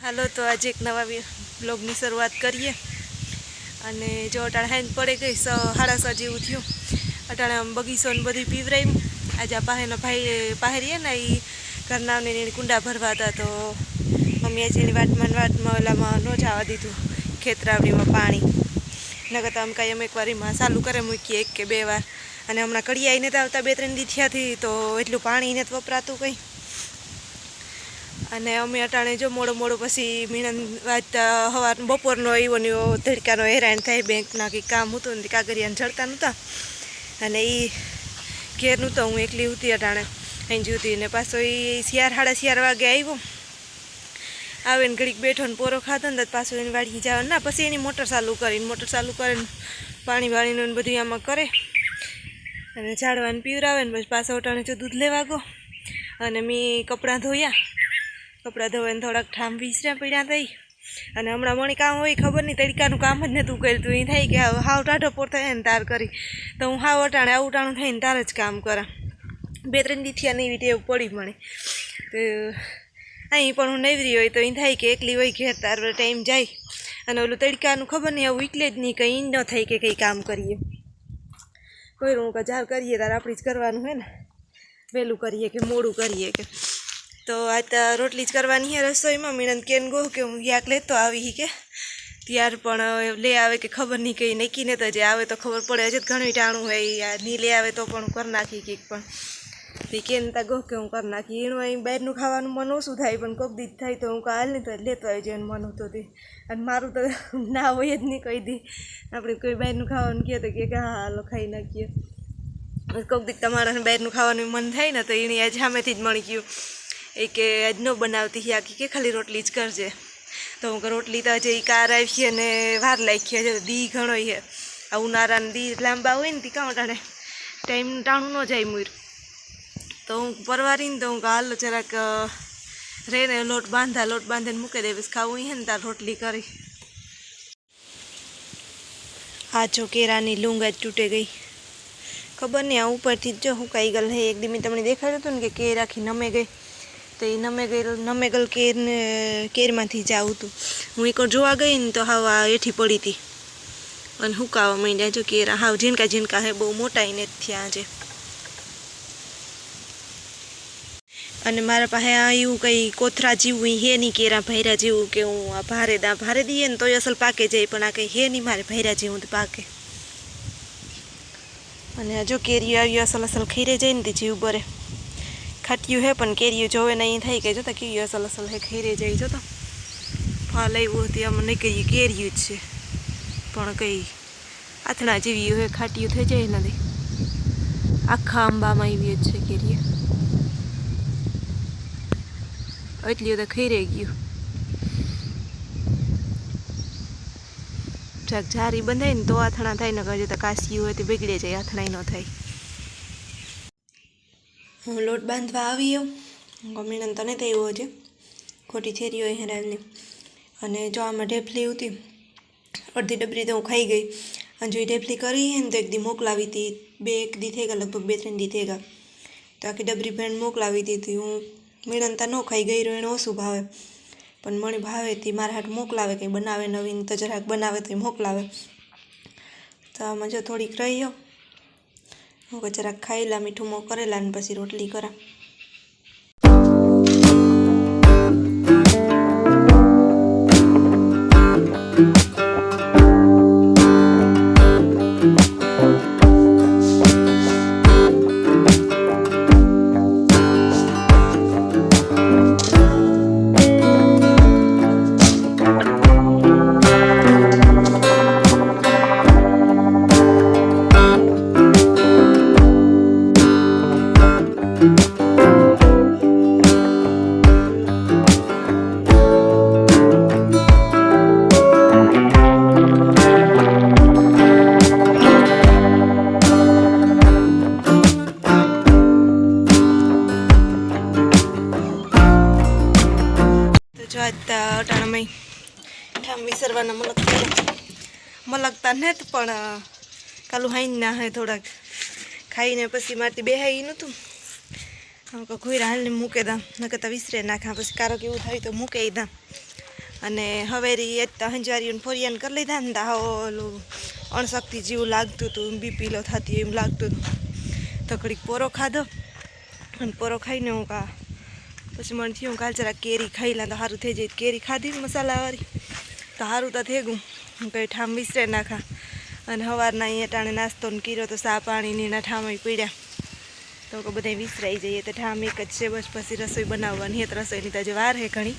હાલો તો આજે એક નવા બ્લોગની શરૂઆત કરીએ અને જો અટાણે હાઈન પડે ગઈ 6:30 જેવું થયું અટાણે બગીચો ને બધું પીવરાયું આજે આ પાહેનો ભાઈ પાહેરીએ ને એ ઘરનાને કુંડા ભરવા હતા તો મમ્મી આજે એની વાટમાં ઓલામાં ન જવા દીધું ખેતરાવડીમાં પાણી નકર તો આમ કાંઈ અમે એકવાર એમાં ચાલુ કરે મૂકીએ 1 કે 2 વાર અને હમણાં કડિયા એને તો આવતા 2-3 દી થયાથી તો એટલું પાણી એને જ વપરાતું કંઈ અને અમે અટાણે જો મોડો પછી મીણન વાંચતા સવાર બપોરનો આવ્યો ને ધડકાનો હેરાન થાય બેંકના કંઈક કામ હતું ને કાગરિયાને જડતા નહોતા અને એ ઘેર નહોતો હું એકલી હતી અટાણે અહીં જુતી ને પાછો એ 4:30 વાગે આવ્યો આવે ને ઘડીક બેઠો ને પોરો ખાધો ને પાછો એની વાડી જવા ના પછી એની મોટર ચાલુ કરીને પાણી વાળીનું બધું આમાં કરે અને ઝાડવાને પીવરાવે ને પછી પાછો અટાણે જો દૂધ લેવા ગયો અને મેં કપડાં ધોઈને થોડાક ઠામ વિસર્યા પડ્યા થઈ અને હમણાં મણી કામ હોય ખબર નહીં તડકાનું કામ જ નહોતું કર્યું એ થાય કે હાવ ટાઢો પોર થાય ને તાર કરી તો હું હાવ અટાણું થઈને તાર જ કામ કરા 2-3 દી થયા નહીં ટેવ પડી મને તો અહીં પણ હું નવરી હોય તો એ થાય કે એકલી હોય ઘેર તાર ટાઈમ જાય અને ઓલું તડકાનું ખબર નહીં આવું એટલે જ નહીં કંઈ ન થાય કે કંઈ કામ કરીએ કોઈ હું કે જાર કરીએ તાર આપણી જ કરવાનું હોય ને વહેલું કરીએ કે મોડું કરીએ કે તો આજ તો રોટલી જ કરવાની છે રસોઈમાં મીણન કેન ગો કે હું યાક લેતો આવી કે ત્યાર પણ લે આવે કે ખબર નહીં કંઈ નક્કીને તો જે આવે તો ખબર પડે હજી ઘણું ટાણું હોય નહીં લે આવે તો પણ કરી નાખી કંઈક પણ તે કેન તા ગો કે હું કરી નાખી એનું અહીં બહારનું ખાવાનું મન ઓછું થાય પણ કોક દી થાય તો હું હાલ નહીં તો લેતો આવી જાય મન હતું તે અને મારું તો ના હોય જ નહીં કહી દી આપણે કોઈ બહારનું ખાવાનું કહે તો કે હા હાલો ખાઈ નાખીએ કોક દી તમારા બહારનું ખાવાનું મન થાય ને તો એને આજે સામેથી જ મળી ગયું એ કે આજ ન બનાવતી આખી કે ખાલી રોટલી જ કરજે તો હું રોટલી તો હજી કાર આવી છે અને વાર લાગી છે દી ઘણો છે આ ઉનાળાને દી લાંબા હોય ને તી કાં ટાણે ટાઈમ ટાણું ન જાય મૂર તો હું પરવારીને તો હું હાલ જરાક રેને લોટ બાંધીને મૂકી દેવીશ ખાવું છે ને તાર રોટલી કરી આ જો કેરાની લૂંગ જ તૂટે ગઈ ખબર નહીં આ ઉપરથી જ જો હુકાઈ ગયેલ હે એક દી મેં તમને દેખાડ્યું હતું ને કે કેર આખી નમે ગઈ તો એ નમેગલ કેરમાંથી જ આવતું હું એક જોવા ગઈ ને તો હાવ એઠી પડી હતી અને હુકાવા માંડ્યા જો કેરા હાવ ઝીણકા હે બહુ મોટા એને જ થયા આજે અને મારા પાસે આ એવું કંઈ કોથરા જેવું હે નહીં કેરા ભૈરા જેવું કે હું આ ભારે દઈએ ને તોય અસલ પાકે જાય પણ આ કંઈ હે નહીં મારે ભૈરા જેવું તો પાકે અને જો કેરીઓ આવી અસલ ખીરે જાય ને તે જીવ બરે ખાટ્યું હે પણ કેરીઓ જોવે ને અહીં થાય કે જોતા કેરીઓ અસલ હે ખીરે જાય જોતો ફાલ આવ્યું હતી આમ નહીં કહીએ કેરીયું જ છે પણ કંઈ આથણા જેવી હે ખાટ્યું થઈ જાય નથી આખા આંબામાં આવી જ છે કેરીઓ એટલી તો ખીરે ગયું જાક જારી બંધાય ને તો આથણા થાય ને કહે તો કાશી હોય તો બગડે જાય આથણાય ન થાય હું લોટ બાંધવા આવી ગમીને તને તો એવો છે ખોટી થેરી હોય હેરાનની અને જો આમાં ઢેફલી હતી અડધી ડબરી તો હું ખાઈ ગઈ અને જો એ ઢેફલી કરી ને તો એક દી મોકલાવી હતી 1 દી થઈ ગયા લગભગ 2-3 દી થઈ ગયા તો આખી ડબરી ભેણ મોકલાવી હતી હું મીણનતા ન ખાઈ ગઈ રહ્યો એને ઓછું ભાવે પણ મને ભાવે તે મારા હાથ મોકલાવે કંઈ બનાવે નવીન તો જરાક બનાવે તો મોકલાવે તો આમાં જો થોડીક રહી હું જરાક ખાઈલા મીઠું મો કરેલા ને પછી રોટલી કરા અટાણામાં ઠામ વિસરવાના મલકતા ને પણ કાલું હાઈ ના હે થોડાક ખાઈને પછી મારથી બેહાઈ નહોતું ઘોઈરા હાલને મૂકે દામ ન કરતા વિસરે નાખા પછી કારો કેવું થાય તો મૂકે દામ અને હવેરી એ હંજવારીઓને ફોરિયાને કરી લીધા ને તો ઓલું અણશક્તિ જેવું લાગતું હતું, બીપી લો થતી એમ લાગતું હતું. તો ઘડીક પોરો ખાધો અને પોરો ખાઈને હું પછી મને થયું કાલ જરા કેરી ખાઈ લા તો સારું થઈ જાય. કેરી ખાધી મસાલાવાળી તો સારું તો થઈ ગયું. હું કંઈ ઠામ વિસરે નાખા. અને સવારના અહીંયા ટાણે નાસ્તો ને કર્યો તો ચા પાણીની એના ઠામય પીડ્યા તો બધા વિસરાઈ જઈએ. તો ઠામ એક જ છે બસ, પછી રસોઈ બનાવવાની. તો રસોઈની તો જે વાર છે ઘણી,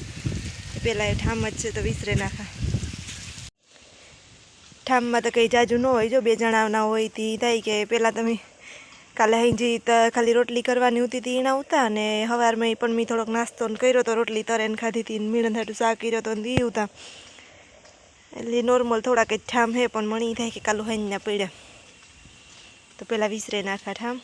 પહેલાં એ ઠામ જ છે તો વિસરે નાખા. ઠામમાં તો કંઈ જાજુ ન હોય, જો 2 જણાના હોય તે થાય કે પહેલાં તમે કાલે હંજી તો ખાલી રોટલી કરવાની હતી હતી એના ઉતા, અને સવારમાં પણ મેં થોડોક નાસ્તો કર્યો તો રોટલી તરેને ખાધી હતી, મીણન હાટું શાક કર્યો તો દી ઉતા. એટલે નોર્મલ થોડાક જ ઠામ હે, પણ મણી થાય કે કાલું હાઈના પડ્યા તો પહેલાં વિસરે નાખા ઠામ.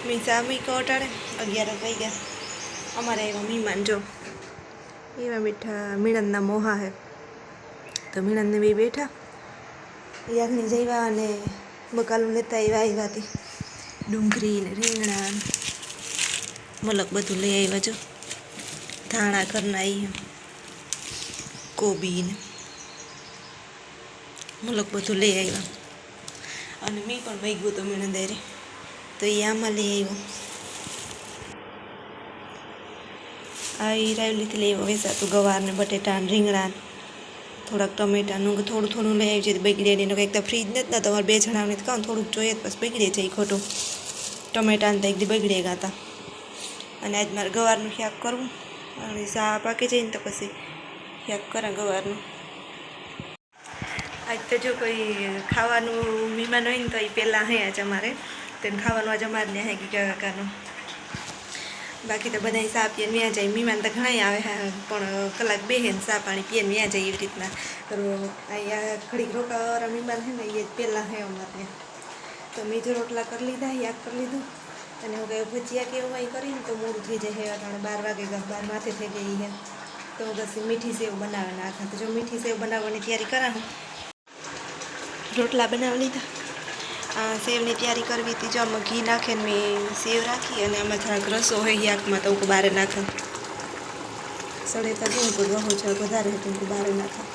મીસા મી કોટાડે 11 થઈ ગયા. અમારે એવા મહેમાન જો એવા બેઠા. મીણનના મોહા હે તો મીણનને બી બેઠા. યાજ્ઞી જઈવા અને બકાલું લેતા આવ્યા હતી. ડુંગળી ને રીંગણા મલક બધું લઈ આવ્યા. જો ધાણા ઘરના આવી, કોબી ને મલક બધું લઈ આવ્યા અને મેં પણ માગ્યું હતું મીણ દેરે તો એ આમાં લઈ આવ્યો. આ એ રાયલીથી લઈ આવ્યો વેચાતું ગવાર ને બટેટા ને રીંગણા થોડાક ટમેટાનું થોડું થોડું લઈ આવી છે બગડે નહીં કંઈક તો ફ્રીજ નથી ને તમારે 2 જણાને તો કહું થોડુંક જોઈએ પછી બગડે જાય ખોટું ટમેટાને તો એકદી બગડે ગયા હતા. અને આજ મારે ગવારનું શાક કરવું અને સા પાકી જઈને તો પછી શાક કરા ગવારનું. આજ તો જો કોઈ ખાવાનું મહેમાન હોય ને તો એ પહેલાં હે આજ અમારે તેને ખાવાનું આજ અમારે ને હે કાકાનું. બાકી તો બધા સા પીએ વ્યાં જાય મહેમાન તો ઘણા આવે પણ કલાક બેહે ને સા પાણી પીએ વ્યાં જાય એવી રીતના. તો અહીંયા ઘડીક રોકાવાળા મહેમાન છે ને એ પહેલાં હે અમારે. તો મેં જો રોટલા કરી લીધા યાદ કરી લીધું અને હું કંઈ ભજીયા કે એવું અહીં કરીને તો મોડું થઈ જાય હે 12 વાગે 12 માથે થઈ ગઈ છે તો પછી મીઠી સેવ બનાવે નાખા. તો જો મીઠી સેવ બનાવવાની તૈયારી કરાવું. રોટલા બનાવી લીધા આ સેવની તૈયારી કરવી હતી. જો આમાં ઘી નાખીને મેં સેવ રાખી અને આમાં થોડાક રસો હોય યાકમાં તો હું બહાર નાખા સડે તો હું વહુ છે વધારે હતું હું બહાર નાખા.